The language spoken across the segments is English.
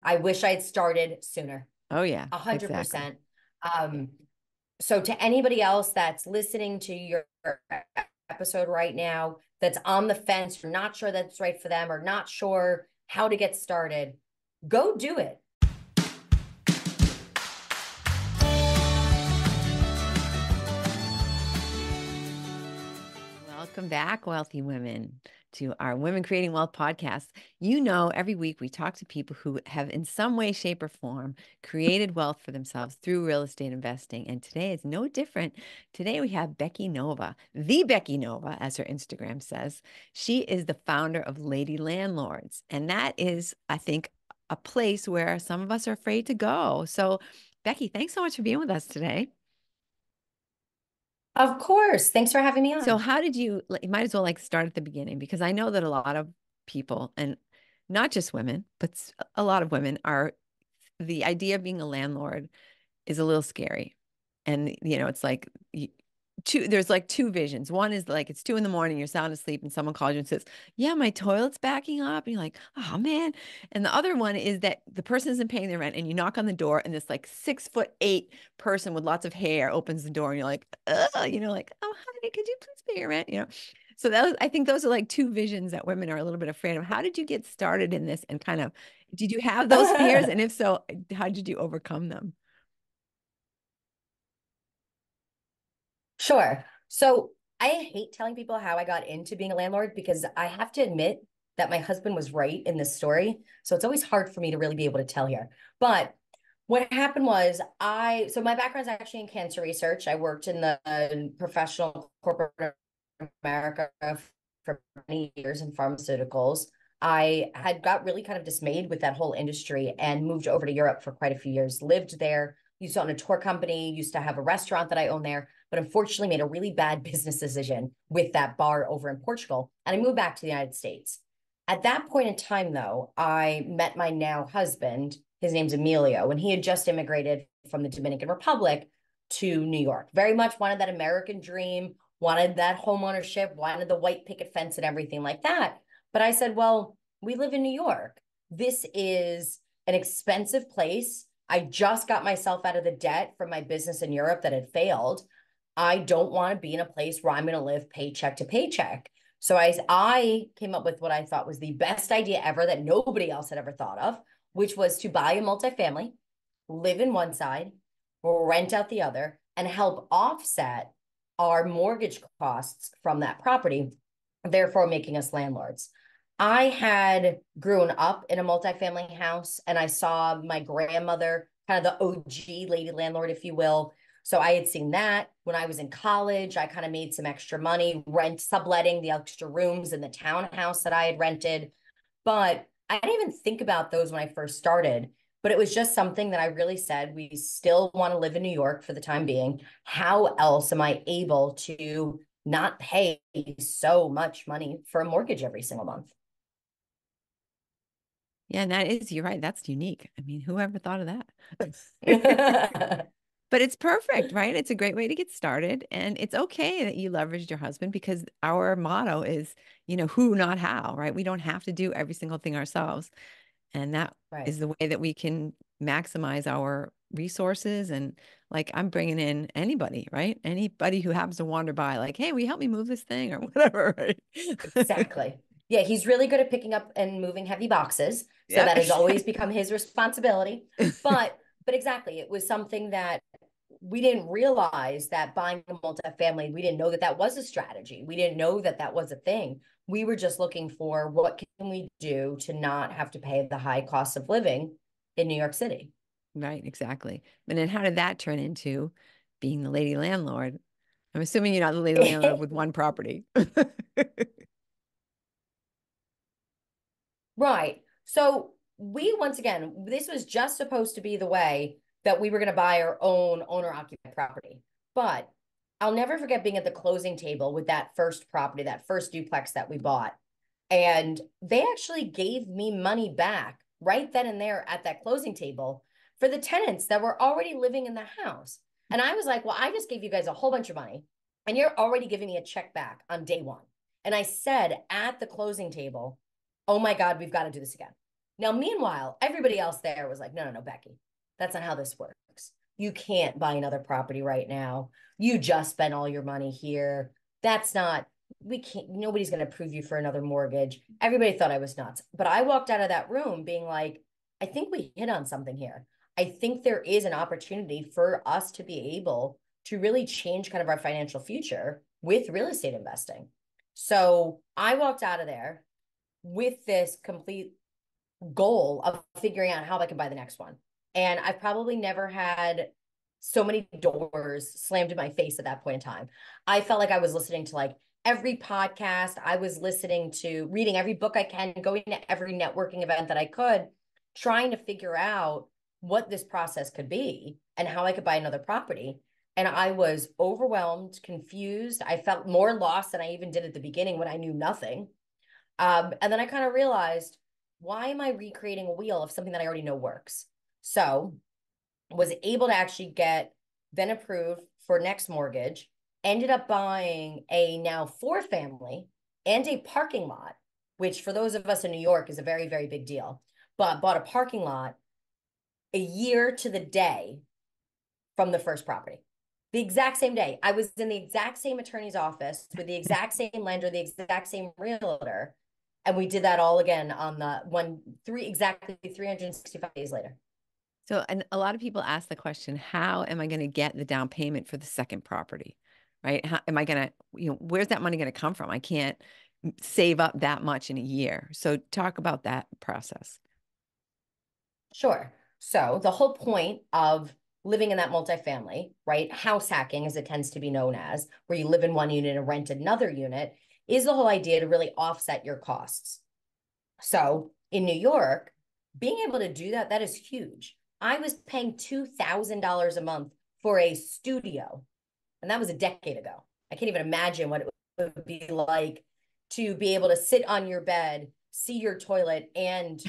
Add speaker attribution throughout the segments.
Speaker 1: I wish I had started sooner.
Speaker 2: Oh yeah, exactly.
Speaker 1: 100%. Um, so to anybody else that's listening to your episode right now, that's on the fence, or not sure that's right for them, or not sure how to get started, go do it.
Speaker 2: Welcome back, wealthy women, to our Women Creating Wealth podcast. You know, every week we talk to people who have, in some way, shape, or form, created wealth for themselves through real estate investing. And today is no different. Today we have Becky Nova, the Becky Nova, as her Instagram says. She is the founder of Lady Landlords. And that is, I think, a place where some of us are afraid to go. So, Becky, thanks so much for being with us today.
Speaker 1: Of course. Thanks for having me
Speaker 2: So
Speaker 1: on.
Speaker 2: how did you might as well like start at the beginning because I know that a lot of people and not just women, but a lot of women are the idea of being a landlord is a little scary. And it's like there's like two visions. One is like it's 2 in the morning, you're sound asleep, and someone calls you and says, "Yeah, my toilet's backing up." And you're like, "Oh man." And the other one is that the person isn't paying their rent, and you knock on the door, and this like 6'8" person with lots of hair opens the door, and you're like, "Ugh," like, "Oh, honey, could you please pay your rent?" So I think those are like two visions that women are a little bit afraid of. How did you get started in this, and kind of did you have those fears? And if so, how did you overcome them?
Speaker 1: Sure. So I hate telling people how I got into being a landlord because I have to admit that my husband was right in this story. So it's always hard for me to really be able to tell here. But what happened was so my background is actually in cancer research. I worked in the professional corporate America for many years in pharmaceuticals. I had got really kind of dismayed with that whole industry and moved over to Europe for quite a few years, lived there, used to own a tour company, used to have a restaurant that I owned there, but unfortunately made a really bad business decision with that bar over in Portugal. And I moved back to the United States. At that point in time, though, I met my now husband. His name's Emilio, and he had just immigrated from the Dominican Republic to New York. Very much wanted that American dream, wanted that home ownership, wanted the white picket fence and everything like that. But I said, well, we live in New York. This is an expensive place. I just got myself out of the debt from my business in Europe that had failed. I don't want to be in a place where I'm going to live paycheck to paycheck. So I came up with what I thought was the best idea ever that nobody else had ever thought of, which was to buy a multifamily, live in one side, rent out the other, and help offset our mortgage costs from that property, therefore making us landlords. I had grown up in a multifamily house and I saw my grandmother, kind of the OG lady landlord, if you will. So I had seen that when I was in college. I kind of made some extra money, subletting the extra rooms in the townhouse that I had rented. But I didn't even think about those when I first started. But it was just something that I really said, we still want to live in New York for the time being. How else am I able to not pay so much money for a mortgage every single month?
Speaker 2: Yeah, and that is, you're right. That's unique. I mean, whoever thought of that? But it's perfect, right? It's a great way to get started. And it's okay that you leveraged your husband because our motto is, who, not how, right? We don't have to do every single thing ourselves. And that
Speaker 1: Right.
Speaker 2: is the way that we can maximize our resources. And like, I'm bringing in anybody, right? Anybody who happens to wander by, like, hey, will you help me move this thing or whatever, right?
Speaker 1: Exactly. Yeah, he's really good at picking up and moving heavy boxes. So
Speaker 2: Yep.
Speaker 1: that has always become his responsibility. But exactly, it was something that we didn't realize that buying a multifamily, we didn't know that that was a strategy. We didn't know that that was a thing. We were just looking for what can we do to not have to pay the high cost of living in New York City.
Speaker 2: Right, exactly. And then how did that turn into being the lady landlord? I'm assuming you're not the lady landlord with one property.
Speaker 1: Right. So we, once again, this was just supposed to be the way that we were going to buy our own owner occupied property. But I'll never forget being at the closing table with that first property, that first duplex that we bought. And they actually gave me money back right then and there at that closing table for the tenants that were already living in the house. And I was like, well, I just gave you guys a whole bunch of money and you're already giving me a check back on day one. And I said at the closing table, oh my God, we've got to do this again. Now, meanwhile, everybody else there was like, no, no, no, Becky, that's not how this works. You can't buy another property right now. You just spent all your money here. That's not, we can't, nobody's going to approve you for another mortgage. Everybody thought I was nuts. But I walked out of that room being like, I think we hit on something here. I think there is an opportunity for us to be able to really change kind of our financial future with real estate investing. So I walked out of there with this complete goal of figuring out how I can buy the next one. And I've probably never had so many doors slammed in my face at that point in time. I felt like I was listening to like every podcast, I was listening to, reading every book I can, going to every networking event that I could, trying to figure out what this process could be and how I could buy another property. And I was overwhelmed, confused. I felt more lost than I even did at the beginning when I knew nothing. And then I kind of realized, why am I recreating a wheel of something that I already know works? So was able to actually get then approved for next mortgage, ended up buying a now four family and a parking lot, which for those of us in New York is a very, very big deal. But bought a parking lot a year to the day from the first property. The exact same day. I was in the exact same attorney's office with the exact same lender, the exact same realtor. And we did that all again on the exactly 365 days later.
Speaker 2: So, and a lot of people ask the question, how am I going to get the down payment for the second property? Right? How am I going to, where's that money going to come from? I can't save up that much in a year. So, talk about that process.
Speaker 1: Sure. So the whole point of living in that multifamily, right? House hacking, as it tends to be known as, where you live in one unit and rent another unit, is the whole idea to really offset your costs. So in New York, being able to do that, that is huge. I was paying $2,000 a month for a studio, and that was a decade ago. I can't even imagine what it would be like to be able to sit on your bed, see your toilet, and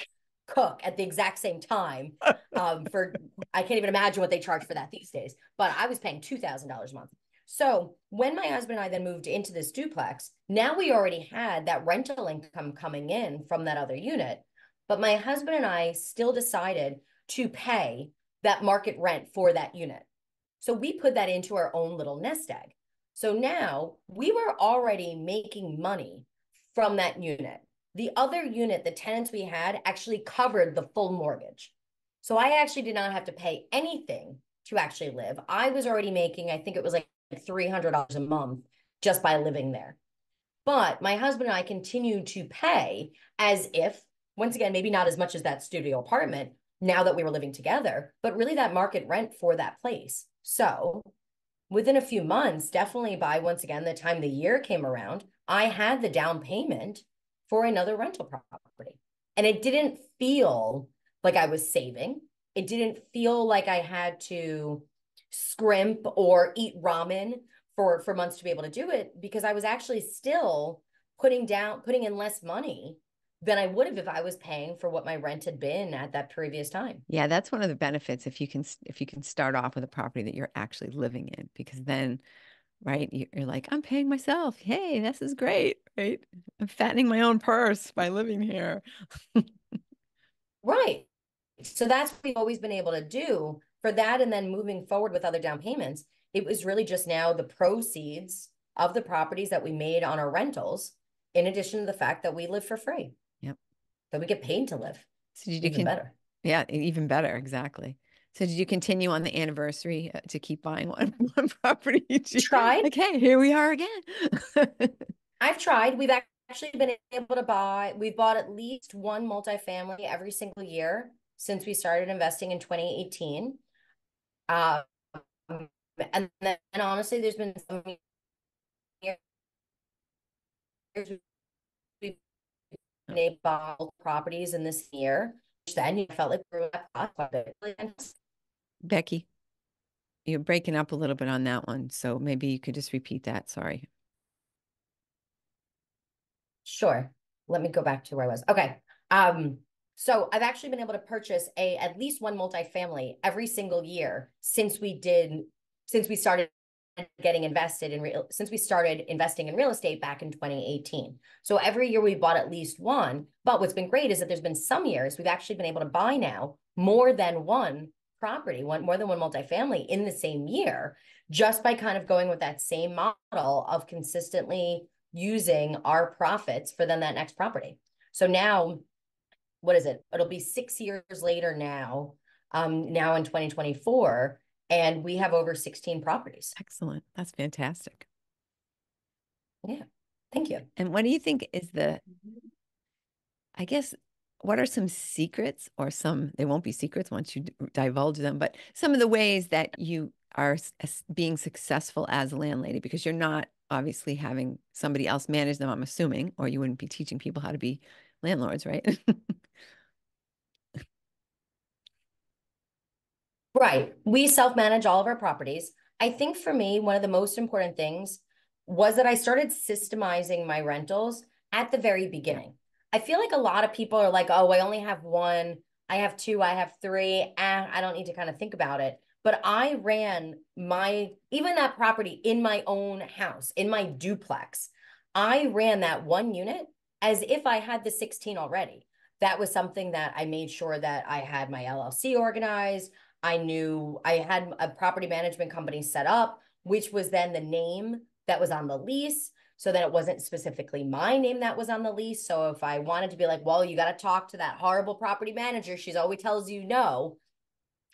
Speaker 1: cook at the exact same time. For I can't even imagine what they charge for that these days. But I was paying $2,000 a month. So when my husband and I then moved into this duplex, now we already had that rental income coming in from that other unit. But my husband and I still decided to pay that market rent for that unit. So we put that into our own little nest egg. So now we were already making money from that unit. The other unit, the tenants we had, actually covered the full mortgage. So I actually did not have to pay anything to actually live. I was already making, I think it was like $300 a month just by living there. But my husband and I continued to pay as if, once again, maybe not as much as that studio apartment now that we were living together, but really that market rent for that place. So within a few months, definitely by once again, the time the year came around, I had the down payment for another rental property. And it didn't feel like I was saving. It didn't feel like I had to scrimp or eat ramen for months to be able to do it, because I was actually still putting in less money than I would have if I was paying for what my rent had been at that previous time.
Speaker 2: Yeah, that's one of the benefits if you can start off with a property that you're actually living in, because then, right, you're like, I'm paying myself. Hey, this is great, right? I'm fattening my own purse by living here.
Speaker 1: Right. So that's what we've always been able to do for that. And then moving forward with other down payments, it was really just now the proceeds of the properties that we made on our rentals, in addition to the fact that we live for free,
Speaker 2: Yep.
Speaker 1: that we get paid to live.
Speaker 2: So did you
Speaker 1: Even
Speaker 2: can,
Speaker 1: better.
Speaker 2: yeah, even better, exactly. So did you continue on the anniversary to keep buying one property each year?
Speaker 1: Tried.
Speaker 2: Like, hey, here we are again.
Speaker 1: I've tried. We've actually been able to we've bought at least one multifamily every single year since we started investing in 2018. Um, and then honestly, there's been some years we've been able to buy properties in this year, which then you felt like we were at quite a bit.
Speaker 2: Becky, you're breaking up a little bit on that one, so maybe you could just repeat that. Sorry.
Speaker 1: Sure. Let me go back to where I was. Okay. So I've actually been able to purchase at least one multifamily every single year since we started getting invested in real since we started investing in real estate back in 2018. So every year we bought at least one. But what's been great is that there's been some years we've actually been able to buy now more than one property, more than one multifamily in the same year, just by kind of going with that same model of consistently using our profits for then that next property. So now, what is it? It'll be 6 years later now, now in 2024, and we have over 16 properties.
Speaker 2: Excellent. That's fantastic.
Speaker 1: Yeah. Thank you.
Speaker 2: And what do you think is I guess, what are some secrets or they won't be secrets once you divulge them, but some of the ways that you are being successful as a landlady, because you're not obviously having somebody else manage them, I'm assuming, or you wouldn't be teaching people how to be landlords, right?
Speaker 1: Right. We self-manage all of our properties. I think for me, one of the most important things was that I started systemizing my rentals at the very beginning. I feel like a lot of people are like, oh, I only have one, I have two, I have three, I don't need to kind of think about it. But I ran even that property in my own house, in my duplex. I ran that one unit as if I had the 16 already. That was something that I made sure that I had my LLC organized. I knew I had a property management company set up, which was then the name that was on the lease. So that it wasn't specifically my name that was on the lease. So if I wanted to be like, well, you got to talk to that horrible property manager, she's always tells you no.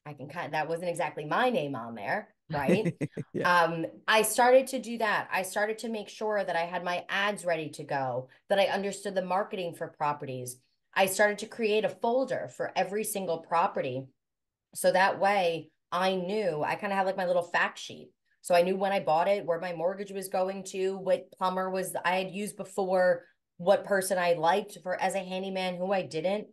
Speaker 1: I can that wasn't exactly my name on there, right?
Speaker 2: Yeah.
Speaker 1: I started to do that. I started to make sure that I had my ads ready to go, that I understood the marketing for properties. I started to create a folder for every single property. So that way I kind of had like my little fact sheet. So I knew when I bought it, where my mortgage was going to, what plumber was I had used before, what person I liked for as a handyman, who I didn't,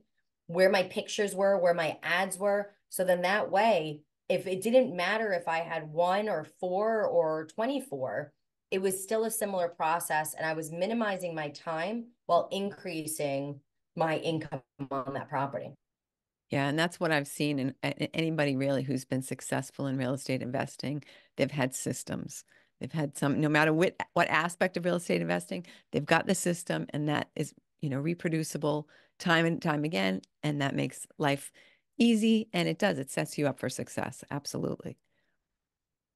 Speaker 1: where my pictures were, where my ads were. So then that way, if it didn't matter if I had one or four or 24, it was still a similar process. And I was minimizing my time while increasing my income on that property.
Speaker 2: Yeah, and that's what I've seen in anybody really who's been successful in real estate investing. They've had systems. They've had no matter what aspect of real estate investing, they've got the system, and that is, reproducible time and time again, and that makes life easy, and it sets you up for success. Absolutely.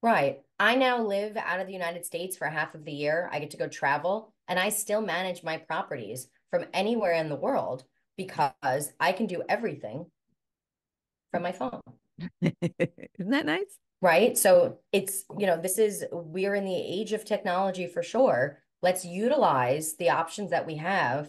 Speaker 1: Right. I now live out of the United States for half of the year. I get to go travel, and I still manage my properties from anywhere in the world because I can do everything from my phone.
Speaker 2: Isn't that nice?
Speaker 1: Right. So we're in the age of technology for sure. Let's utilize the options that we have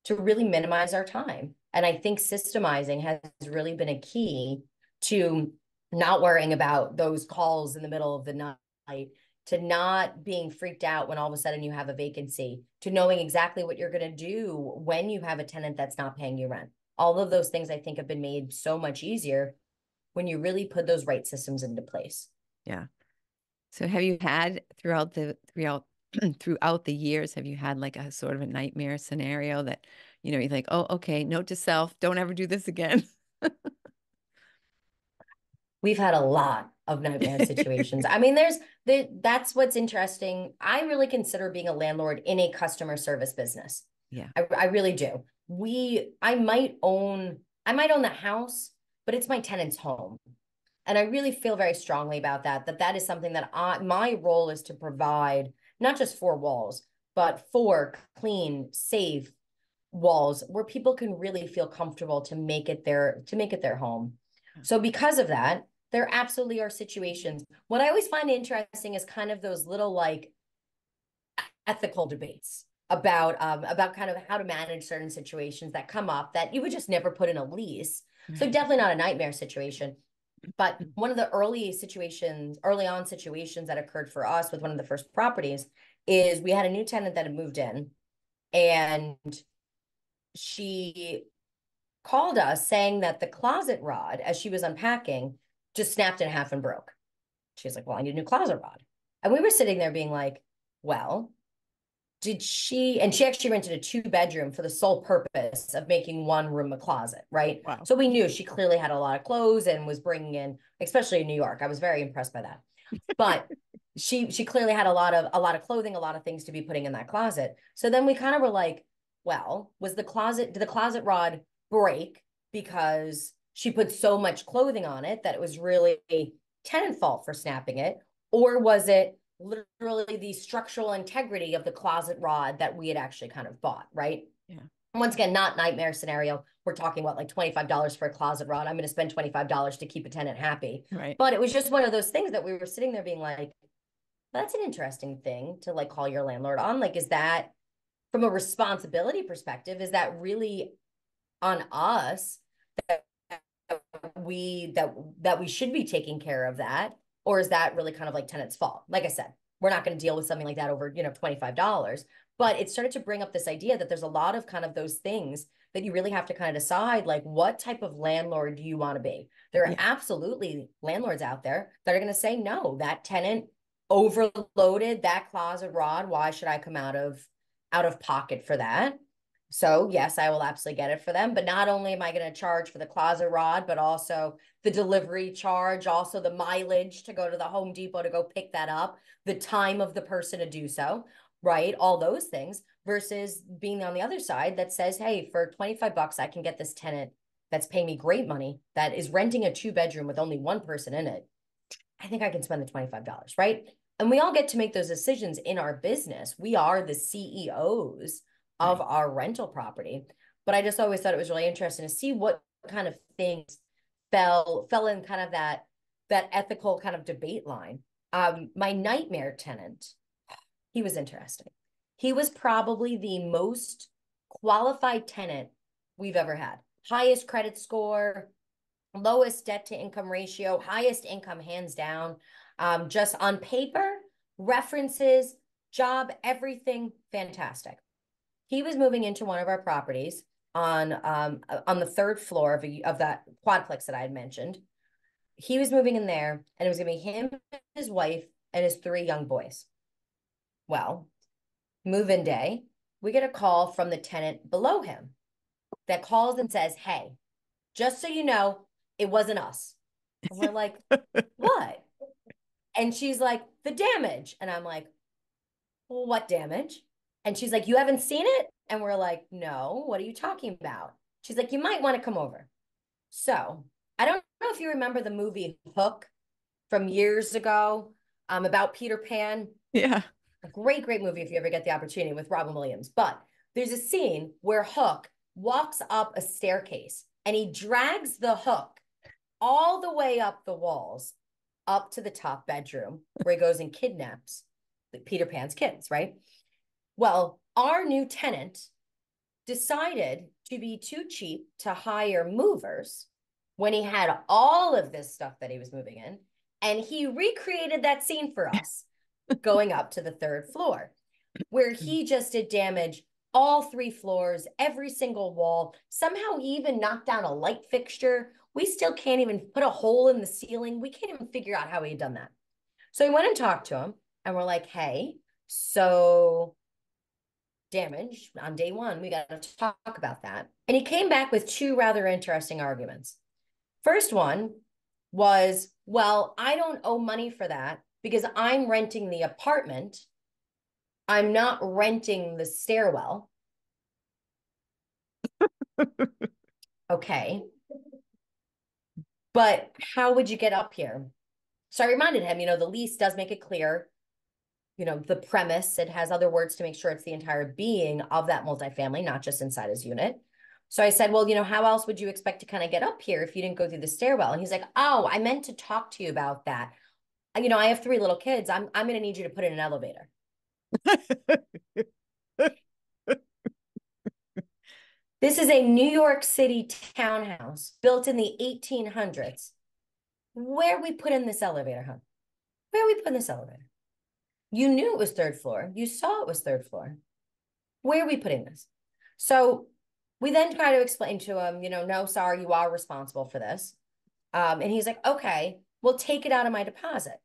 Speaker 1: to really minimize our time. And I think systemizing has really been a key to not worrying about those calls in the middle of the night, to not being freaked out when all of a sudden you have a vacancy, to knowing exactly what you're going to do when you have a tenant that's not paying you rent. All of those things I think have been made so much easier when you really put those right systems into place.
Speaker 2: Yeah. So have you had throughout the years, have you had like a sort of a nightmare scenario that, you think, oh, okay, note to self, don't ever do this again?
Speaker 1: We've had a lot of nightmare situations. I mean, that's what's interesting. I really consider being a landlord in a customer service business.
Speaker 2: Yeah.
Speaker 1: I really do. I might own the house, but it's my tenant's home. And I really feel very strongly about that is something that my role is to provide not just four walls, but four clean, safe walls where people can really feel comfortable to make it their home. So because of that, there absolutely are situations. What I always find interesting is kind of those little like ethical debates about kind of how to manage certain situations that come up that you would just never put in a lease. So
Speaker 2: Right.
Speaker 1: definitely not a nightmare situation. But one of the early on situations that occurred for us with one of the first properties is we had a new tenant that had moved in, and she called us saying that the closet rod, as she was unpacking, just snapped in half and broke. She's like, well, I need a new closet rod. And we were sitting there being like, well, and she actually rented a 2-bedroom for the sole purpose of making one room a closet, right?
Speaker 2: Wow.
Speaker 1: So we knew she clearly had a lot of clothes and was bringing in, especially in New York. I was very impressed by that. But she clearly had a lot of clothing, a lot of things to be putting in that closet. So then we kind of were like, well, did the closet rod break because she put so much clothing on it that it was really a tenant fault for snapping it? Or was it literally the structural integrity of the closet rod that we had actually kind of bought, right?
Speaker 2: Yeah.
Speaker 1: Once again, not nightmare scenario. We're talking about like $25 for a closet rod. I'm going to spend $25 to keep a tenant happy.
Speaker 2: Right.
Speaker 1: But it was just one of those things that we were sitting there being like, that's an interesting thing to like call your landlord on. Like, is that from a responsibility perspective, is that really on us that we should be taking care of that? Or is that really kind of like tenant's fault? Like I said, we're not going to deal with something like that over, $25. But it started to bring up this idea that there's a lot of kind of those things that you really have to kind of decide, like, what type of landlord do you want to be? There are
Speaker 2: Yeah.
Speaker 1: absolutely landlords out there that are going to say, no, that tenant overloaded that closet rod. Why should I come out of pocket for that? So yes, I will absolutely get it for them. But not only am I going to charge for the closet rod, but also the delivery charge, also the mileage to go to the Home Depot to go pick that up, the time of the person to do so, right? All those things versus being on the other side that says, hey, for 25 bucks, I can get this tenant that's paying me great money that is renting a 2 bedroom with only one person in it. I think I can spend the $25, right? And we all get to make those decisions in our business. We are the CEOs of
Speaker 2: Right.
Speaker 1: our rental property. But I just always thought it was really interesting to see what kind of things fell in kind of that ethical kind of debate line. My nightmare tenant, he was interesting. He was probably the most qualified tenant we've ever had. Highest credit score, lowest debt to income ratio, highest income hands down. Just on paper, references, job, everything fantastic. He was moving into one of our properties on the third floor of that quadplex that I had mentioned. He was moving in there, and it was going to be him, his wife, and his 3 young boys. Well, move-in day, we get a call from the tenant below him that calls and says, hey, just so you know, it wasn't us. And we're like, what? And she's like, the damage. And I'm like, well, what damage? And she's like, you haven't seen it? And we're like, no, what are you talking about? She's like, you might want to come over. So I don't know if you remember the movie Hook from years ago, about Peter Pan.
Speaker 2: Yeah.
Speaker 1: A great, great movie if you ever get the opportunity with Robin Williams. But there's a scene where Hook walks up a staircase and he drags the hook all the way up the walls, up to the top bedroom where he goes and kidnaps Peter Pan's kids, right? Well, our new tenant decided to be too cheap to hire movers when he had all of this stuff that he was moving in. And he recreated that scene for us going up to the third floor, where he just did damage all 3 floors, every single wall. Somehow he even knocked down a light fixture. We still can't even put a hole in the ceiling. We can't even figure out how he had done that. So we went and talked to him, and we're like, hey, so damage on day one, we got to talk about that. And he came back with 2 rather interesting arguments. First one was, well, I don't owe money for that because I'm renting the apartment. I'm not renting the stairwell. Okay. But how would you get up here? So I reminded him, the lease does make it clear, the premise, it has other words to make sure it's the entire being of that multifamily, not just inside his unit. So I said, well, how else would you expect to kind of get up here if you didn't go through the stairwell? And he's like, oh, I meant to talk to you about that. I have 3 little kids. I'm going to need you to put in an elevator. This is a New York City townhouse built in the 1800s. Where we put in this elevator, huh? Where we put in this elevator? You knew it was third floor. You saw it was third floor. Where are we putting this? So we then try to explain to him, no, sorry, you are responsible for this. And he's like, okay, well, take it out of my deposit.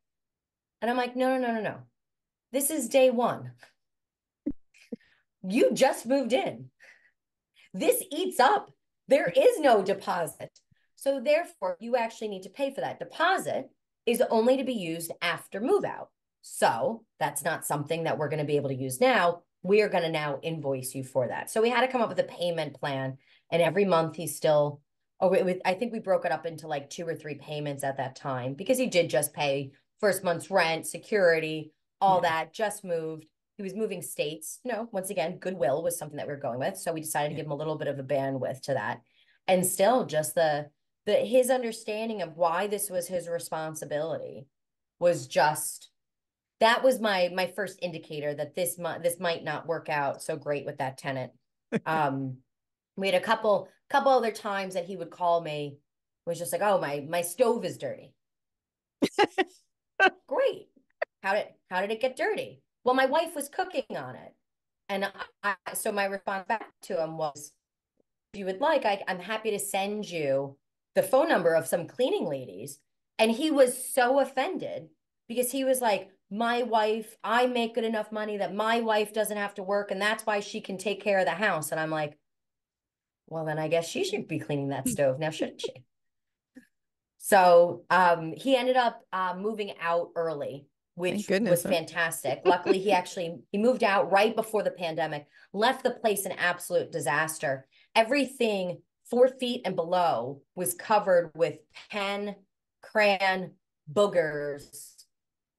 Speaker 1: And I'm like, no, no, no, no, no. This is day one. You just moved in. This eats up. There is no deposit. So therefore, you actually need to pay for that. Deposit is only to be used after move out. So that's not something that we're going to be able to use now. We are going to now invoice you for that. So we had to come up with a payment plan. And every month he's still, I think we broke it up into like 2 or 3 payments at that time because he did just pay first month's rent, security, all
Speaker 2: Yeah.
Speaker 1: that, just moved. He was moving states. Once again, goodwill was something that we were going with. So we decided to
Speaker 2: Yeah.
Speaker 1: give him a little bit of a bandwidth to that. And still just his understanding of why this was his responsibility was just that was my first indicator that this might not work out so great with that tenant. Um, we had a couple other times that he would call me, was just like, "Oh, my stove is dirty." Great. How did it get dirty? Well, my wife was cooking on it, and so my response back to him was, "If you would like, I'm happy to send you the phone number of some cleaning ladies." And he was so offended because he was like, my wife, I make good enough money that my wife doesn't have to work, and that's why she can take care of the house. And I'm like, well, then I guess she should be cleaning that stove now, shouldn't she? So he ended up moving out early,
Speaker 2: Thank
Speaker 1: which
Speaker 2: goodness,
Speaker 1: was
Speaker 2: huh?
Speaker 1: fantastic. Luckily, he moved out right before the pandemic, left the place an absolute disaster. Everything 4 feet and below was covered with pen, crayon, boogers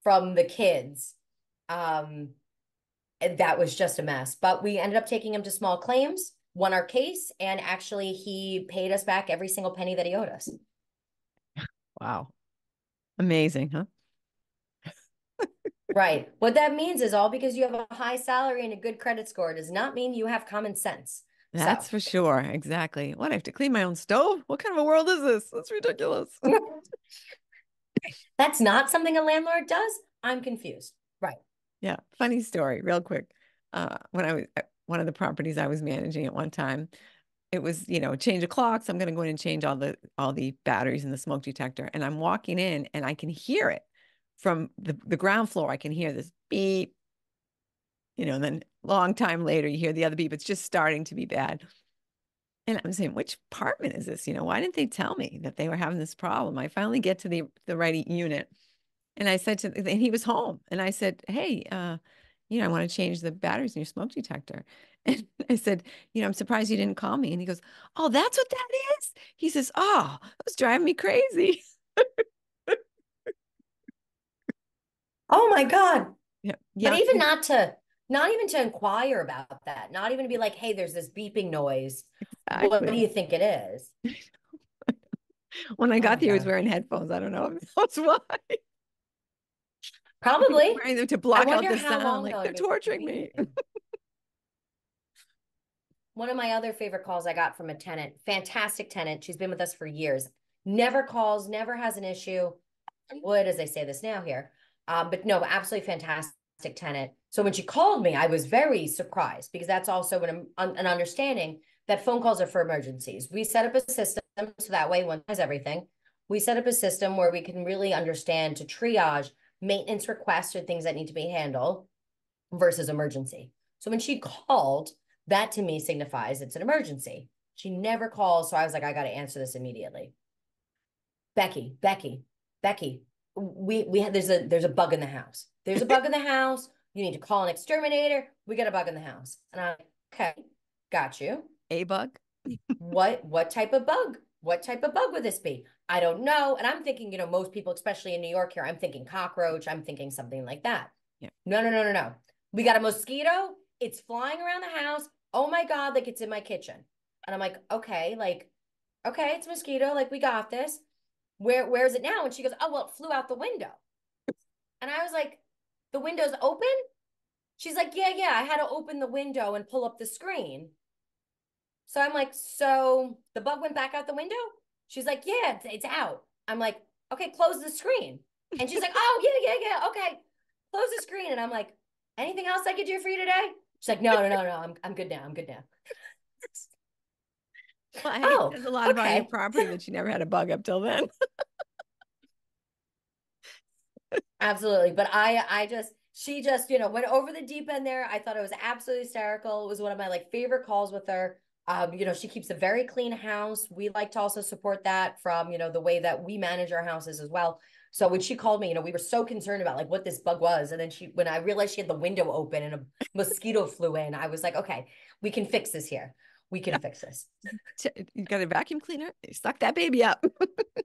Speaker 1: from the kids. Um, and that was just a mess. But we ended up taking him to small claims, won our case, and actually he paid us back every single penny that he owed us.
Speaker 2: Wow. Amazing, huh?
Speaker 1: Right. What that means is all because you have a high salary and a good credit score does not mean you have common sense.
Speaker 2: That's
Speaker 1: So
Speaker 2: for sure. Exactly. What, I have to clean my own stove? What kind of a world is this? That's ridiculous.
Speaker 1: that's not something a landlord does. I'm confused. Right.
Speaker 2: Yeah. Funny story, real quick. When I was one of the properties I was managing at one time, it was, change of clocks. I'm going to go in and change all the batteries in the smoke detector. And I'm walking in and I can hear it from the ground floor. I can hear this beep, and then long time later, you hear the other beep. It's just starting to be bad. And I'm saying, which apartment is this? Why didn't they tell me that they were having this problem? I finally get to the right unit. And I said and he was home. And I said, hey, I want to change the batteries in your smoke detector. And I said, I'm surprised you didn't call me. And he goes, oh, that's what that is. He says, oh, it was driving me crazy.
Speaker 1: Oh my God.
Speaker 2: Yeah.
Speaker 1: But
Speaker 2: Yeah,
Speaker 1: even not even to inquire about that, not even to be like, hey, there's this beeping noise. What do
Speaker 2: exactly.
Speaker 1: you think it is?
Speaker 2: When I
Speaker 1: Oh
Speaker 2: got
Speaker 1: my
Speaker 2: there, he was
Speaker 1: God.
Speaker 2: wearing headphones. I don't know if that's why. He was
Speaker 1: Probably.
Speaker 2: wearing them to
Speaker 1: I
Speaker 2: block out
Speaker 1: wonder
Speaker 2: the
Speaker 1: how
Speaker 2: sound.
Speaker 1: long
Speaker 2: Like,
Speaker 1: though
Speaker 2: they're
Speaker 1: it'd been
Speaker 2: torturing me.
Speaker 1: beeping. One of my other favorite calls I got from a tenant, fantastic tenant. She's been with us for years. Never calls, never has an issue. Would, as I say this now here. But no, absolutely fantastic tenant. So when she called me, I was very surprised because that's also an understanding that phone calls are for emergencies. We set up a system so that way one has everything. We set up a system where we can really understand to triage maintenance requests or things that need to be handled versus emergency. So when she called, that to me signifies it's an emergency. She never calls, so I was like, I got to answer this immediately. Becky, we had there's a bug in the house. There's a bug in the house. You need to call an exterminator. We got a bug in the house. And I'm like, okay, got you.
Speaker 2: A bug.
Speaker 1: What type of bug? What type of bug would this be? I don't know. And I'm thinking, most people, especially in New York here, I'm thinking cockroach. I'm thinking something like that.
Speaker 2: Yeah.
Speaker 1: No, no, no, no, no. We got a mosquito. It's flying around the house. Oh my God, like it's in my kitchen. And I'm like, okay, it's mosquito. Like we got this. Where is it now? And she goes, oh, well, it flew out the window. And I was like, the window's open? She's like, yeah, I had to open the window and pull up the screen. So I'm like, so the bug went back out the window? She's like, yeah, it's out. I'm like, okay, close the screen. And she's like, oh, yeah, okay. Close the screen. And I'm like, anything else I could do for you today? She's like, no, no, no, no. I'm good now. I'm good now.
Speaker 2: Well, hey, it
Speaker 1: Oh,
Speaker 2: says a lot about your
Speaker 1: okay.
Speaker 2: property that you never had a bug up till then.
Speaker 1: Absolutely. But she just, went over the deep end there. I thought it was absolutely hysterical. It was one of my like favorite calls with her. She keeps a very clean house. We like to also support that from, the way that we manage our houses as well. So when she called me, we were so concerned about like what this bug was. And then when I realized she had the window open and a mosquito flew in, I was like, okay, we can fix this here. We can fix this.
Speaker 2: You got a vacuum cleaner? Suck that baby up.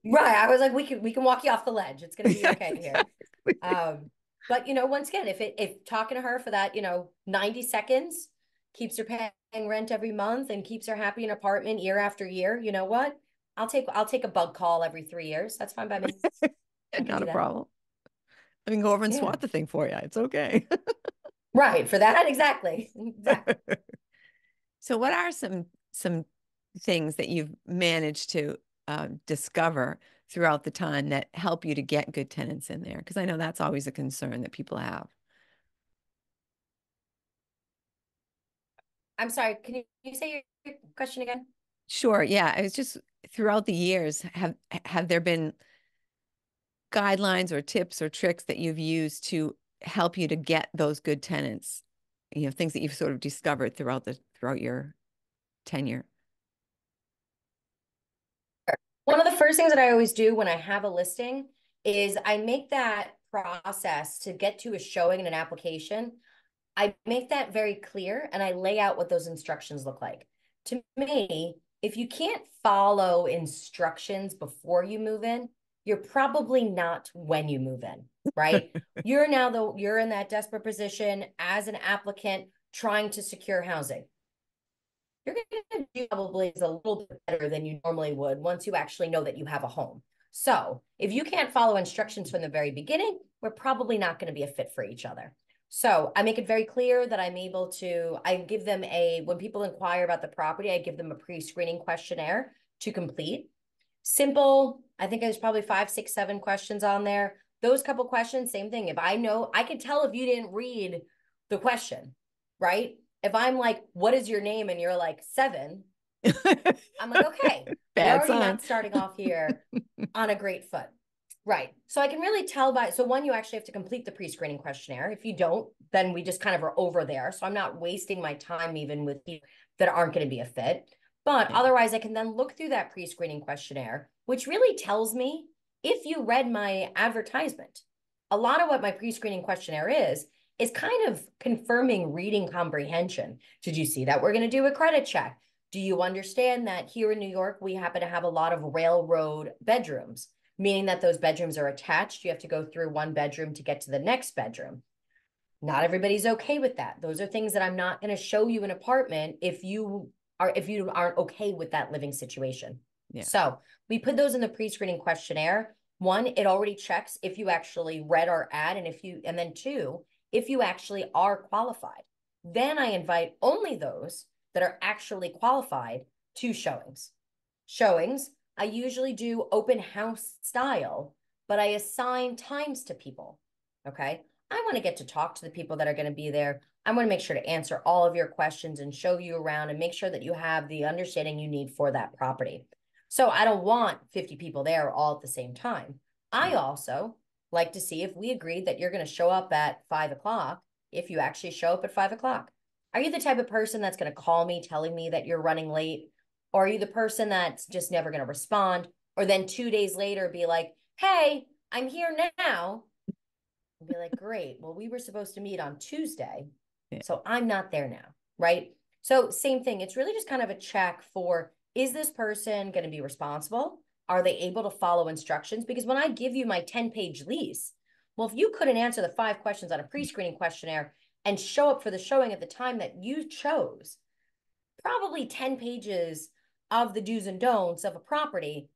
Speaker 1: Right. I was like, we can walk you off the ledge. It's gonna be
Speaker 2: Yeah,
Speaker 1: okay here.
Speaker 2: exactly.
Speaker 1: But once again, if talking to her for that, 90 seconds keeps her paying rent every month and keeps her happy in an apartment year after year, you know what? I'll take a bug call every 3 years. That's fine by me. I can
Speaker 2: Not
Speaker 1: do
Speaker 2: a
Speaker 1: that.
Speaker 2: problem. I can go over and
Speaker 1: Yeah.
Speaker 2: swat the thing for you. It's okay.
Speaker 1: Right. For that, exactly. Exactly.
Speaker 2: So what are some things that you've managed to discover throughout the time that help you to get good tenants in there? Because I know that's always a concern that people have.
Speaker 1: I'm sorry. Can you say your question again?
Speaker 2: Sure, yeah. I was just throughout the years, have there been guidelines or tips or tricks that you've used to help you to get those good tenants? Things that you've sort of discovered throughout your tenure.
Speaker 1: One of the first things that I always do when I have a listing is I make that process to get to a showing and an application. I make that very clear and I lay out what those instructions look like. To me, if you can't follow instructions before you move in, you're probably not when you move in, right? You're in that desperate position as an applicant trying to secure housing. You're going to do probably is a little bit better than you normally would once you actually know that you have a home. So if you can't follow instructions from the very beginning, we're probably not going to be a fit for each other. So I make it very clear that I give them when people inquire about the property, I give them a pre-screening questionnaire to complete. Simple, I think there's probably 5, 6, 7 questions on there. Those couple questions, same thing. If I know, I can tell if you didn't read the question, right? If I'm like, what is your name? And you're like 7, I'm like, okay, we're
Speaker 2: Bad
Speaker 1: already
Speaker 2: sign.
Speaker 1: not starting off here on a great foot. Right. So I can really tell so one, you actually have to complete the pre-screening questionnaire. If you don't, then we just kind of are over there. So I'm not wasting my time even with people that aren't going to be a fit. But
Speaker 2: Yeah.
Speaker 1: otherwise, I can then look through that pre-screening questionnaire, which really tells me if you read my advertisement. A lot of what my pre-screening questionnaire is kind of confirming reading comprehension. Did you see that we're going to do a credit check? Do you understand that here in New York, we happen to have a lot of railroad bedrooms, meaning that those bedrooms are attached? You have to go through one bedroom to get to the next bedroom. Not everybody's okay with that. Those are things that I'm not going to show you an apartment if you aren't okay with that living situation.
Speaker 2: Yeah.
Speaker 1: So we put those in the pre-screening questionnaire. One, it already checks if you actually read our ad and then two, if you actually are qualified. Then I invite only those that are actually qualified to showings. Showings, I usually do open house style, but I assign times to people. Okay. I want to get to talk to the people that are going to be there. I want to make sure to answer all of your questions and show you around and make sure that you have the understanding you need for that property. So I don't want 50 people there all at the same time. I
Speaker 2: Yeah.
Speaker 1: also like to see if we agreed that you're going to show up at 5 o'clock, if you actually show up at 5 o'clock. Are you the type of person that's going to call me telling me that you're running late? Or are you the person that's just never going to respond? Or then 2 days later be like, hey, I'm here now, and be like, great. Well, we were supposed to meet on Tuesday,
Speaker 2: Yeah.
Speaker 1: so I'm not there now. Right. So, same thing. It's really just kind of a check for, is this person going to be responsible? Are they able to follow instructions? Because when I give you my 10-page lease, well, if you couldn't answer the 5 questions on a pre screening questionnaire and show up for the showing at the time that you chose, probably 10 pages of the do's and don'ts of a property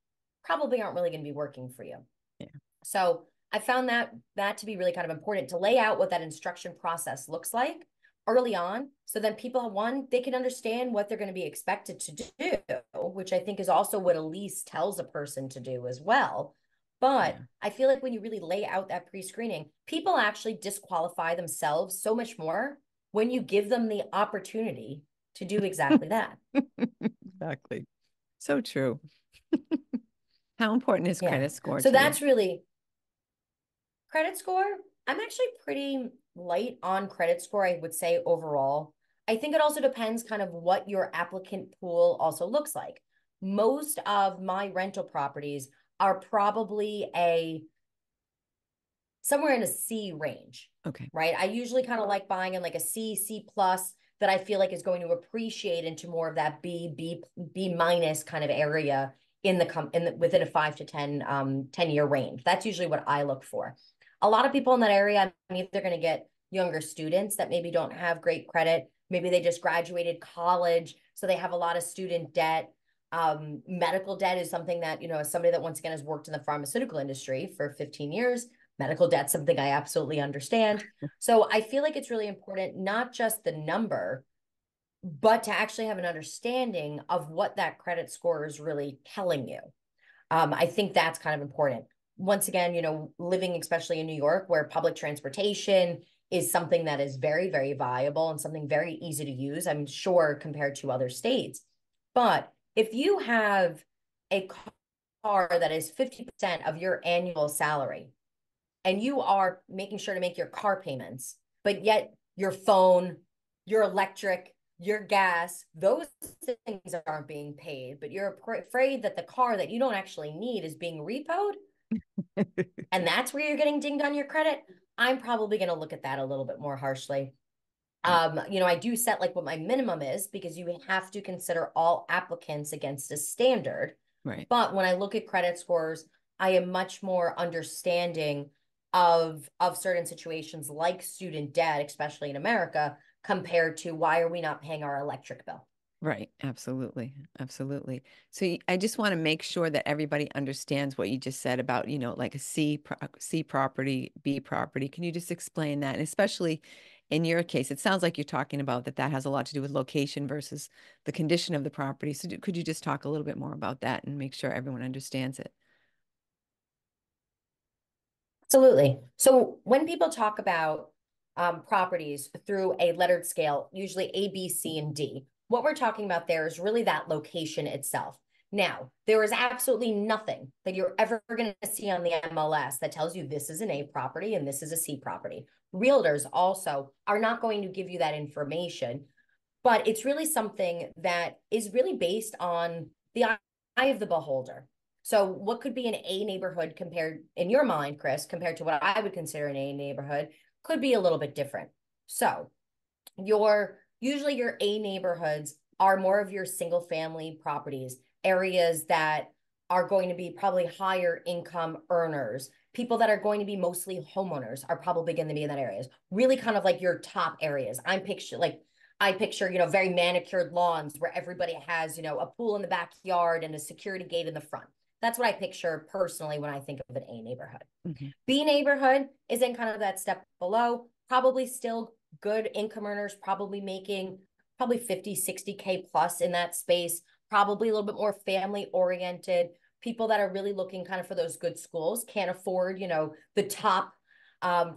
Speaker 1: probably aren't really going to be working for you.
Speaker 2: Yeah.
Speaker 1: So I found that to be really kind of important to lay out what that instruction process looks like early on. So then people, one, they can understand what they're going to be expected to do, which I think is also what a lease tells a person to do as well. But
Speaker 2: Yeah.
Speaker 1: I feel like when you really lay out that pre-screening, people actually disqualify themselves so much more when you give them the opportunity to do exactly that.
Speaker 2: Exactly. So true. How important is
Speaker 1: Yeah.
Speaker 2: credit score
Speaker 1: So
Speaker 2: to you?
Speaker 1: that's really credit score. I'm actually pretty light on credit score, I would say overall. I think it also depends kind of what your applicant pool also looks like. Most of my rental properties are probably a somewhere in a C range,
Speaker 2: Okay.
Speaker 1: right? I usually kind of like buying in like a C, C plus that I feel like is going to appreciate into more of that B minus kind of area in the within a 5 to 10 year range. That's usually what I look for. A lot of people in that area, I'm either going to get younger students that maybe don't have great credit. Maybe they just graduated college, so they have a lot of student debt. Medical debt is something that, as somebody that once again has worked in the pharmaceutical industry for 15 years, medical debt, something I absolutely understand. So I feel like it's really important, not just the number, but to actually have an understanding of what that credit score is really telling you. I think that's kind of important. Once again, living especially in New York, where public transportation is something that is very, very viable and something very easy to use, I'm sure, compared to other states. But if you have a car that is 50% of your annual salary, and you are making sure to make your car payments, but yet your phone, your electric, your gas, those things aren't being paid, but you're afraid that the car that you don't actually need is being repoed, and that's where you're getting dinged on your credit, I'm probably going to look at that a little bit more harshly.
Speaker 2: Right.
Speaker 1: I do set like what my minimum is because you have to consider all applicants against a standard.
Speaker 2: Right.
Speaker 1: But when I look at credit scores, I am much more understanding of certain situations like student debt, especially in America, compared to why are we not paying our electric bill?
Speaker 2: Right. Absolutely. Absolutely. So I just want to make sure that everybody understands what you just said about, like a C property, B property. Can you just explain that? And especially in your case, it sounds like you're talking about that has a lot to do with location versus the condition of the property. So could you just talk a little bit more about that and make sure everyone understands it?
Speaker 1: Absolutely. So when people talk about properties through a lettered scale, usually A, B, C, and D, what we're talking about there is really that location itself. Now, there is absolutely nothing that you're ever going to see on the MLS that tells you this is an A property and this is a C property. Realtors also are not going to give you that information, but it's really something that is really based on the eye of the beholder. So what could be an A neighborhood compared in your mind, Chris, compared to what I would consider an A neighborhood could be a little bit different. So usually your A neighborhoods are more of your single family properties, areas that are going to be probably higher income earners. People that are going to be mostly homeowners are probably going to be in that areas. Really kind of like your top areas. I picture, very manicured lawns where everybody has, a pool in the backyard and a security gate in the front. That's what I picture personally when I think of an A neighborhood.
Speaker 2: Hmm.
Speaker 1: B neighborhood is in kind of that step below, probably still good income earners, probably making probably 50, 60K plus in that space, probably a little bit more family oriented, people that are really looking kind of for those good schools, can't afford, the top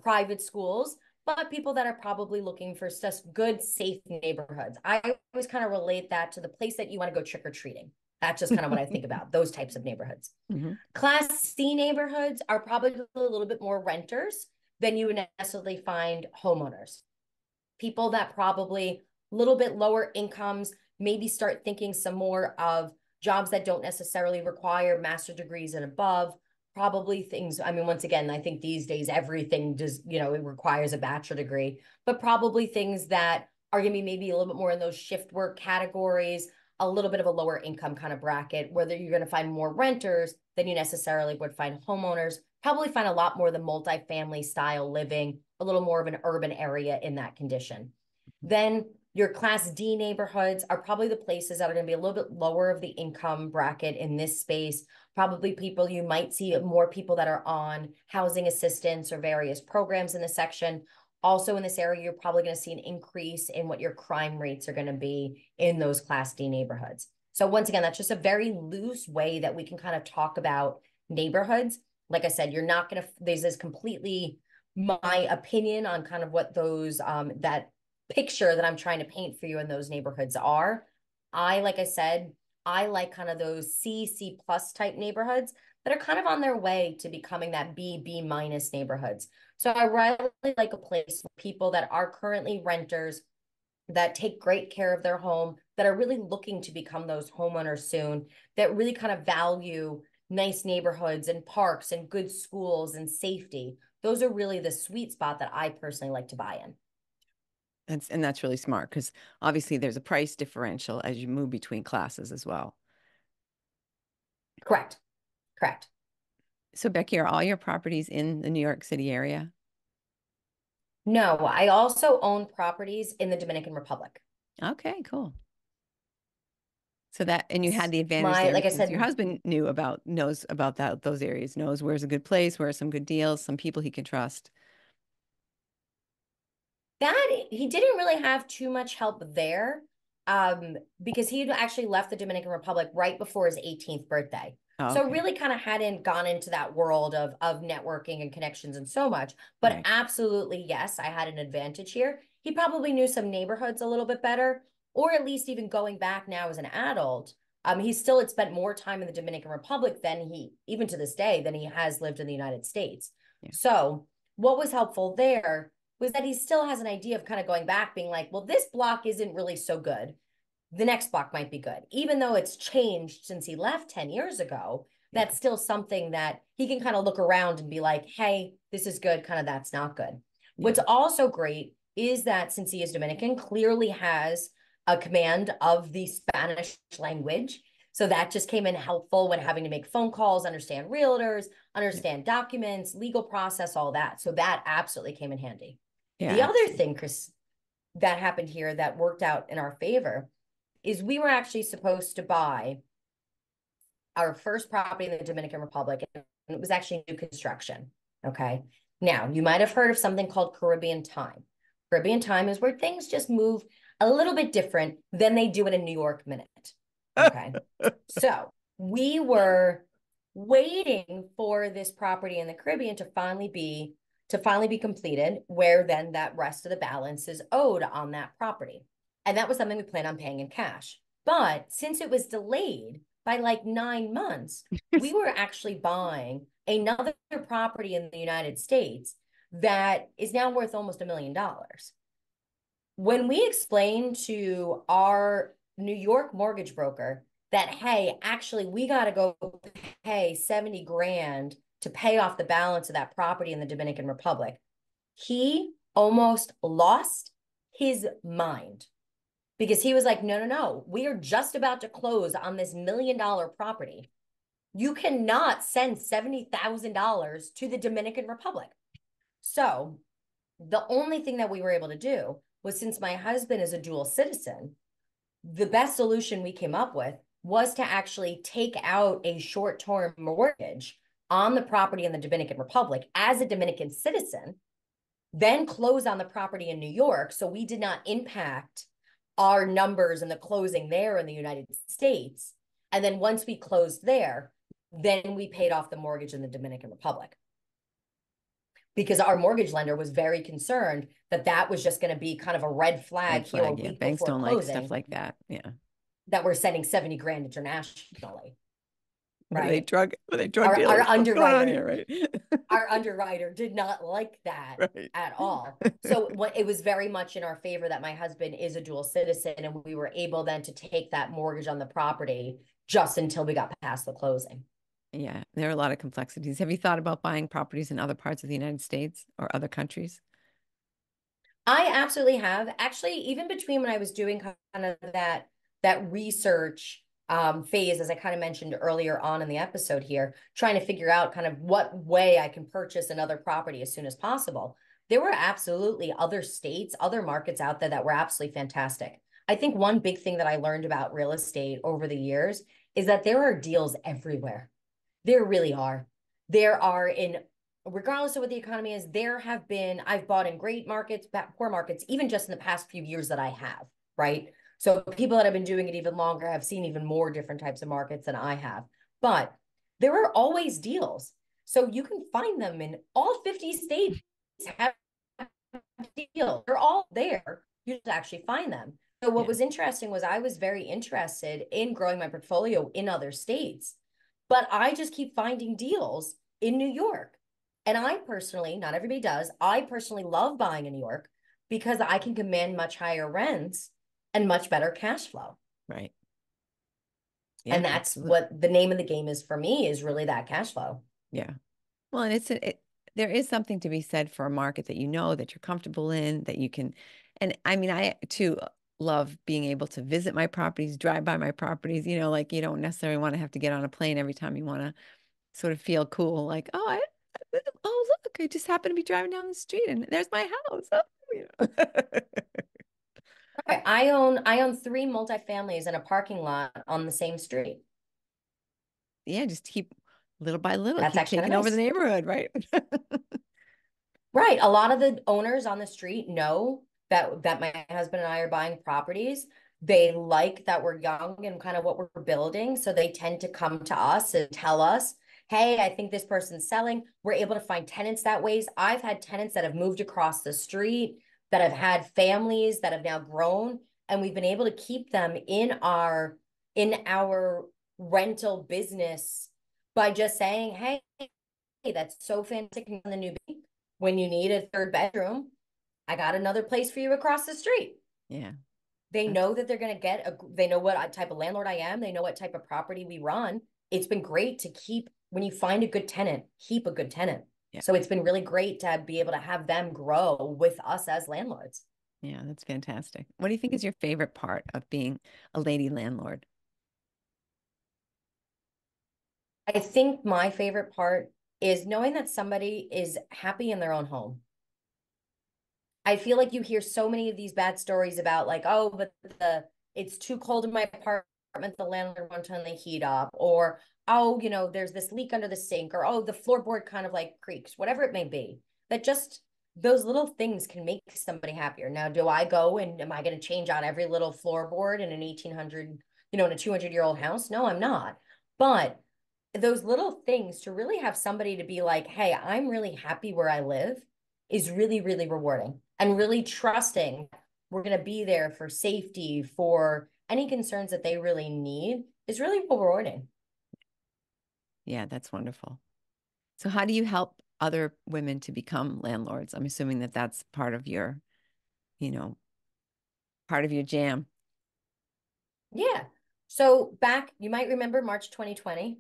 Speaker 1: private schools, but people that are probably looking for just good, safe neighborhoods. I always kind of relate that to the place that you want to go trick or treating. That's just kind of what I think about, those types of neighborhoods.
Speaker 2: Hmm.
Speaker 1: Class C neighborhoods are probably a little bit more renters than you would necessarily find homeowners. People that probably a little bit lower incomes, maybe start thinking some more of jobs that don't necessarily require master degrees and above. Probably things, I mean, once again, I think these days everything does, it requires a bachelor degree, but probably things that are going to be maybe a little bit more in those shift work categories, a little bit of a lower income kind of bracket, whether you're going to find more renters than you necessarily would find homeowners, probably find a lot more of the multifamily style living, a little more of an urban area in that condition. Then your class D neighborhoods are probably the places that are going to be a little bit lower of the income bracket in this space. Probably people you might see more people that are on housing assistance or various programs in the section. Also in this area, you're probably going to see an increase in what your crime rates are going to be in those class D neighborhoods. So once again, that's just a very loose way that we can kind of talk about neighborhoods. Like I said, you're not going to, this is completely my opinion on kind of what those, that picture that I'm trying to paint for you in those neighborhoods are. Like I said, I like kind of those C plus type neighborhoods that are kind of on their way to becoming that B minus neighborhoods. So I really like a place for people that are currently renters that take great care of their home, that are really looking to become those homeowners soon, that really kind of value nice neighborhoods and parks and good schools and safety. Those are really the sweet spot that I personally like to buy in.
Speaker 2: That's really smart because obviously there's a price differential as you move between classes as well.
Speaker 1: Correct. Correct.
Speaker 2: So Becky, are all your properties in the New York City area?
Speaker 1: No, I also own properties in the Dominican Republic.
Speaker 2: Okay, cool. So that, and you had the advantage
Speaker 1: My,
Speaker 2: there
Speaker 1: like I
Speaker 2: because your
Speaker 1: said,
Speaker 2: husband knows about those areas, knows where's a good place, where are some good deals, some people he can trust.
Speaker 1: that he didn't really have too much help there, because he had actually left the Dominican Republic right before his 18th birthday.
Speaker 2: Oh,
Speaker 1: So
Speaker 2: okay.
Speaker 1: really kind of hadn't gone into that world of networking and connections and so much. But
Speaker 2: Right.
Speaker 1: absolutely, yes, I had an advantage here. He probably knew some neighborhoods a little bit better, or at least even going back now as an adult. He still had spent more time in the Dominican Republic than even to this day, than he has lived in the United States.
Speaker 2: Yeah.
Speaker 1: So what was helpful there was that he still has an idea of kind of going back, being like, well, this block isn't really so good. The next block might be good. Even though it's changed since he left 10 years ago,
Speaker 2: Yeah.
Speaker 1: that's still something that he can kind of look around and be like, hey, this is good, kind of that's not good. What's
Speaker 2: Yeah.
Speaker 1: also great is that since he is Dominican, clearly has a command of the Spanish language. So that just came in helpful when having to make phone calls, understand realtors,
Speaker 2: Yeah.
Speaker 1: understand documents, legal process, all that. So that absolutely came in handy. The
Speaker 2: Yeah.
Speaker 1: other thing, Chris, that happened here that worked out in our favor is we were actually supposed to buy our first property in the Dominican Republic, and it was actually new construction. Okay. Now, you might have heard of something called Caribbean time. Caribbean time is where things just move a little bit different than they do in a New York minute. Okay. So we were waiting for this property in the Caribbean to finally be completed, where then that rest of the balance is owed on that property. And that was something we planned on paying in cash. But since it was delayed by like 9 months, we were actually buying another property in the United States that is now worth almost $1 million. When we explained to our New York mortgage broker that, hey, actually, we got to go pay 70 grand to pay off the balance of that property in the Dominican Republic, he almost lost his mind because he was like, no, no, no, we are just about to close on this $1 million property. You cannot send $70,000 to the Dominican Republic. So the only thing that we were able to do was, since my husband is a dual citizen, the best solution we came up with was to actually take out a short-term mortgage on the property in the Dominican Republic as a Dominican citizen, then close on the property in New York. So we did not impact our numbers in the closing there in the United States. And then once we closed there, then we paid off the mortgage in the Dominican Republic, because our mortgage lender was very concerned that that was just going to be kind of a red flag
Speaker 2: Red
Speaker 1: here a
Speaker 2: flag. Yeah.
Speaker 1: week
Speaker 2: Banks
Speaker 1: before
Speaker 2: don't like stuff
Speaker 1: closing,
Speaker 2: like that. Yeah.
Speaker 1: that we're sending 70 grand internationally,
Speaker 2: What are they
Speaker 1: right?
Speaker 2: drug? What are they drug
Speaker 1: Our
Speaker 2: dealers? What's going on here?
Speaker 1: underwriter,
Speaker 2: Right.
Speaker 1: our underwriter did not like that
Speaker 2: Right.
Speaker 1: at all. So it was very much in our favor that my husband is a dual citizen, and we were able then to take that mortgage on the property just until we got past the closing.
Speaker 2: Yeah. There are a lot of complexities. Have you thought about buying properties in other parts of the United States or other countries?
Speaker 1: I absolutely have. Actually, even between when I was doing kind of that research phase, as I kind of mentioned earlier on in the episode here, trying to figure out kind of what way I can purchase another property as soon as possible. There were absolutely other states, other markets out there that were absolutely fantastic. I think one big thing that I learned about real estate over the years is that there are deals everywhere. There really are. There are in, regardless of what the economy is, I've bought in great markets, poor markets, even just in the past few years that I have, right? So people that have been doing it even longer have seen even more different types of markets than I have. But there are always deals. So you can find them in all 50 states have deals. They're all there. You just actually find them. So what
Speaker 2: Yeah.
Speaker 1: was interesting was I was very interested in growing my portfolio in other states, but I just keep finding deals in New York. And I personally, not everybody does, I personally love buying in New York because I can command much higher rents and much better cash flow.
Speaker 2: Right. Yeah,
Speaker 1: And that's
Speaker 2: absolutely.
Speaker 1: what the name of the game is for me, is really that cash flow.
Speaker 2: Yeah. Well, and there is something to be said for a market that you know, that you're comfortable in, that you can, and I mean, I too love being able to visit my properties, drive by my properties, like you don't necessarily want to have to get on a plane every time you want to sort of feel cool, like, oh, look, I just happened to be driving down the street and there's my house. Oh, you know.
Speaker 1: Right. I own three multifamilies in a parking lot on the same street.
Speaker 2: Yeah, just keep little by little,
Speaker 1: That's
Speaker 2: keep
Speaker 1: actually kind
Speaker 2: taking
Speaker 1: of
Speaker 2: over the
Speaker 1: nice.
Speaker 2: neighborhood, right?
Speaker 1: Right. A lot of the owners on the street know that my husband and I are buying properties. They like that we're young and kind of what we're building. So they tend to come to us and tell us, hey, I think this person's selling. We're able to find tenants that ways. I've had tenants that have moved across the street, that have had families that have now grown, and we've been able to keep them in our rental business by just saying, hey, that's so fantastic on the new baby. When you need a third bedroom, I got another place for you across the street.
Speaker 2: Yeah,
Speaker 1: They
Speaker 2: that's
Speaker 1: know that they're going to they know what type of landlord I am. They know what type of property we run. It's been great to keep, when you find a good tenant, keep a good tenant.
Speaker 2: yeah,
Speaker 1: So it's been really great to be able to have them grow with us as landlords.
Speaker 2: yeah, that's fantastic. What do you think is your favorite part of being a lady landlord?
Speaker 1: I think my favorite part is knowing that somebody is happy in their own home. I feel like you hear so many of these bad stories about, like, oh, but it's too cold in my apartment, the landlord won't turn the heat up, or oh, there's this leak under the sink, or oh, the floorboard kind of like creaks, whatever it may be. That just those little things can make somebody happier. Now, do I go and am I going to change out every little floorboard in an 1800, in a 200-year-old house? No, I'm not. But those little things, to really have somebody to be like, hey, I'm really happy where I live, is really, really rewarding, and really trusting we're going to be there for safety, for any concerns that they really need, is really rewarding.
Speaker 2: Yeah, that's wonderful. So how do you help other women to become landlords? I'm assuming that that's you know, part of your jam.
Speaker 1: Yeah. So back, you might remember March 2020,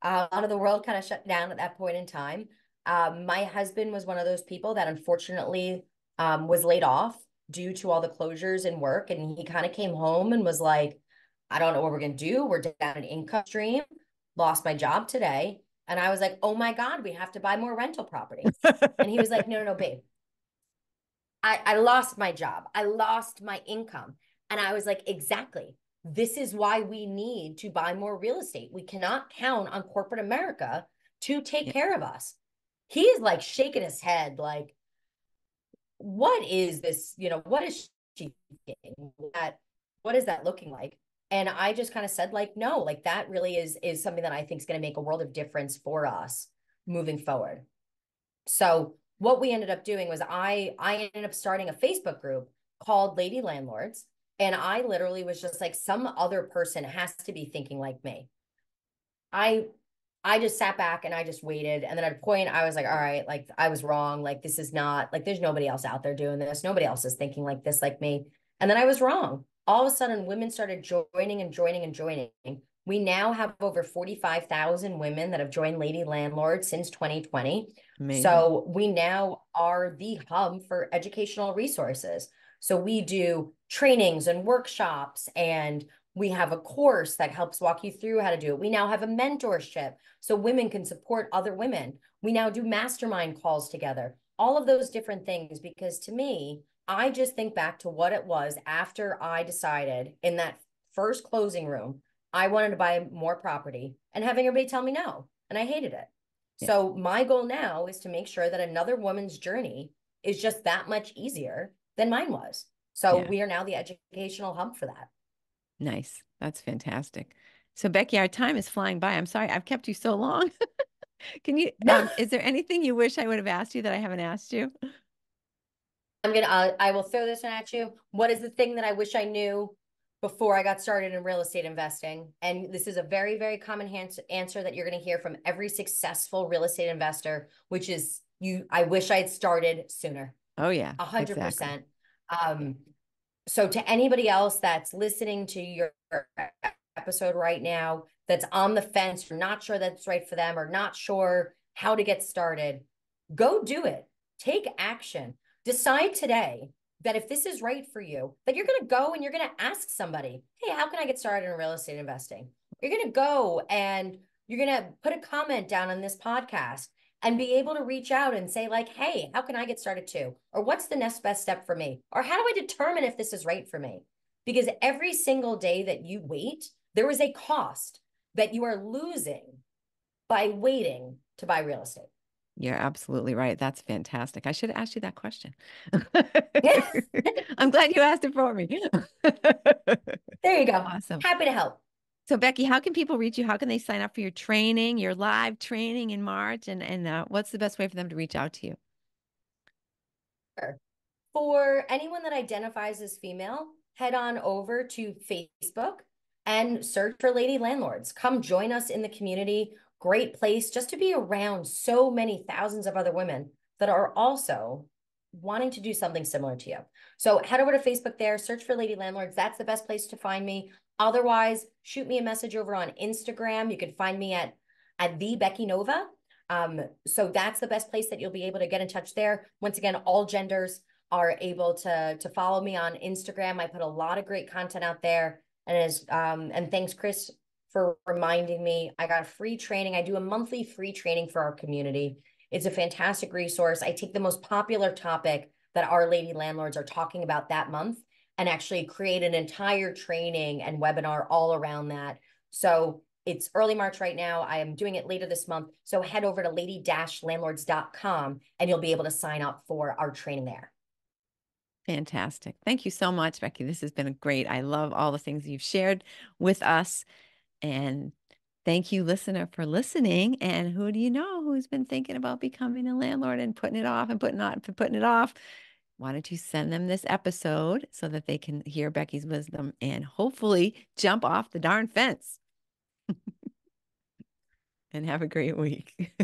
Speaker 1: a lot of the world kind of shut down at that point in time. My husband was one of those people that unfortunately was laid off due to all the closures in work. And he kind of came home and was like, I don't know what we're going to do. We're down an income stream, lost my job today. And I was like, oh my God, we have to buy more rental property. And he was like, no, no, no, babe, I lost my job. I lost my income. And I was like, exactly. This is why we need to buy more real estate. We cannot count on corporate America to take
Speaker 2: Yeah,
Speaker 1: care of us. He is like shaking his head, like, what is this? What is she thinking? What is that looking like? And I just kind of said, like, no, like that really is something that I think is going to make a world of difference for us moving forward. So what we ended up doing was I ended up starting a Facebook group called Lady Landlords. And I literally was just like, some other person has to be thinking like me. I I just sat back and I just waited. And then at a point I was like, all right, like I was wrong. Like this is not, like there's nobody else out there doing this. Nobody else is thinking like this like me. And then I was wrong. All of a sudden women started joining and joining and joining. We now have over 45,000 women that have joined Lady Landlord since 2020.
Speaker 2: amazing.
Speaker 1: So we now are the hub for educational resources. So we do trainings and workshops, and we have a course that helps walk you through how to do it. We now have a mentorship so women can support other women. We now do mastermind calls together, all of those different things. Because to me, I just think back to what it was after I decided in that first closing room, I wanted to buy more property, and having everybody tell me no. And I hated it.
Speaker 2: Yeah,
Speaker 1: So my goal now is to make sure that another woman's journey is just that much easier than mine was. So
Speaker 2: yeah,
Speaker 1: we are now the educational hub for that.
Speaker 2: nice. That's fantastic. So Becky, our time is flying by. I'm sorry I've kept you so long.
Speaker 1: No,
Speaker 2: Is there anything you wish I would have asked you that I haven't asked you?
Speaker 1: I will throw this one at you. What is the thing that I wish I knew before I got started in real estate investing? And this is a very, very common answer that you're going to hear from every successful real estate investor, which is, I wish I had started sooner.
Speaker 2: Oh, yeah,
Speaker 1: a hundred
Speaker 2: exactly.
Speaker 1: percent. Um, so to anybody else that's listening to your episode right now, that's on the fence, or not sure that's right for them, or not sure how to get started, go do it. Take action. Decide today that if this is right for you, that you're going to go and you're going to ask somebody, hey, how can I get started in real estate investing? You're going to go and you're going to put a comment down on this podcast and be able to reach out and say, like, hey, how can I get started too? Or what's the next best step for me? Or how do I determine if this is right for me? Because every single day that you wait, there is a cost that you are losing by waiting to buy real estate.
Speaker 2: You're absolutely right. That's fantastic. I should have asked you that question.
Speaker 1: There
Speaker 2: I'm glad you asked it for me.
Speaker 1: you go.
Speaker 2: Awesome.
Speaker 1: Happy to help.
Speaker 2: So, Becky, how can people reach you? How can they sign up for your training, your live training in March? And what's the best way for them to reach out to you?
Speaker 1: For anyone that identifies as female, head on over to Facebook and search for Lady Landlords. Come join us in the community. Great place just to be around so many thousands of other women that are also wanting to do something similar to you. So head over to Facebook there, search for Lady Landlords. That's the best place to find me. Otherwise, shoot me a message over on Instagram. You can find me at the Becky Nova. So that's the best place that you'll be able to get in touch there. Once again, all genders are able to follow me on Instagram. I put a lot of great content out there. And thanks, Chris, for reminding me. I got a free training. I do a monthly free training for our community. It's a fantastic resource. I take the most popular topic that our lady landlords are talking about that month and actually create an entire training and webinar all around that. So it's early March right now. I am doing it later this month. So head over to lady-landlords.com and you'll be able to sign up for our training there.
Speaker 2: Fantastic. Thank you so much, Becky. This has been a great. I love all the things you've shared with us. And thank you, listener, for listening. And who do you know who's been thinking about becoming a landlord and putting it off and putting it off? Why don't you send them this episode so that they can hear Becky's wisdom and hopefully jump off the darn fence and have a great week.